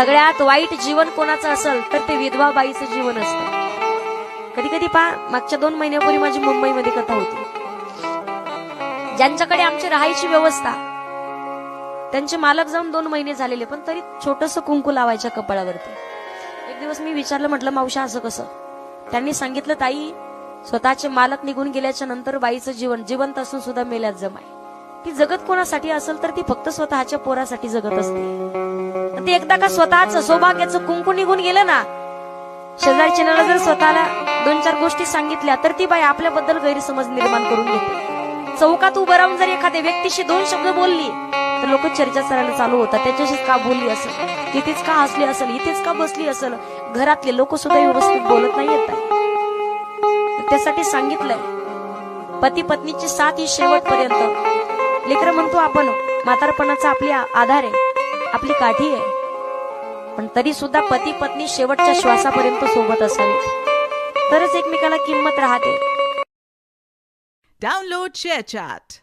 सगळ्यात वाईट जीवन कोणाचं असेल तर ते विधवा बाईचं जीवन असतं. कधी कधी पहा, मागच्या 2 महिन्यापूर्वी माझी मुंबईमध्ये कथा होती. ज्यांच्याकडे आमची राहायची व्यवस्था, त्यांचे मालक जाऊन 2 महिने झालेले, पण तरी छोटस कुंकू लावायच्या कपाळावरती. एक दिवस मी विचारलं, म्हटलं मावशा असं कसं? त्यांनी सांगितलं, ताई स्वतःचे मालक निघून गेल्याच्या नंतर बाईचं जीवन जिवंत असून सुद्धा मेल्यात जमाय. ती जगत कोणासाठी असेल तर ती फक्त स्वतःच्या पोरासाठी जगत असते. ती एकदा का स्वतःच सौभाग्याचं कुंकू निघून गेलं ना, शेजारच्या जर स्वतःला 2-4 गोष्टी सांगितल्या तर ती बाई आपल्याबद्दल गैरसमज निर्माण करून घेते. चौकात उभं राहून जर एखाद्या व्यक्तीशी 2 शब्द बोलली तर लोक चर्चा करायला चालू होतात. त्याच्याशीच का बोलली असेल, इथेच का हसली असेल, इथेच का बसली असेल. घरातले लोक सुद्धा व्यवस्थित बोलत नाही येत. त्यासाठी सांगितलंय, पती पत्नीची साथ ही शेवटपर्यंत. लेकरं म्हणतो आपण, म्हातारपणाचा आपली आधार आहे, आपली काठी आहे, पण तरी सुद्धा पती पत्नी शेवटच्या श्वासापर्यंत सोबत असावेत, तरच एकमेकाला किंमत राहते. Download ShareChat.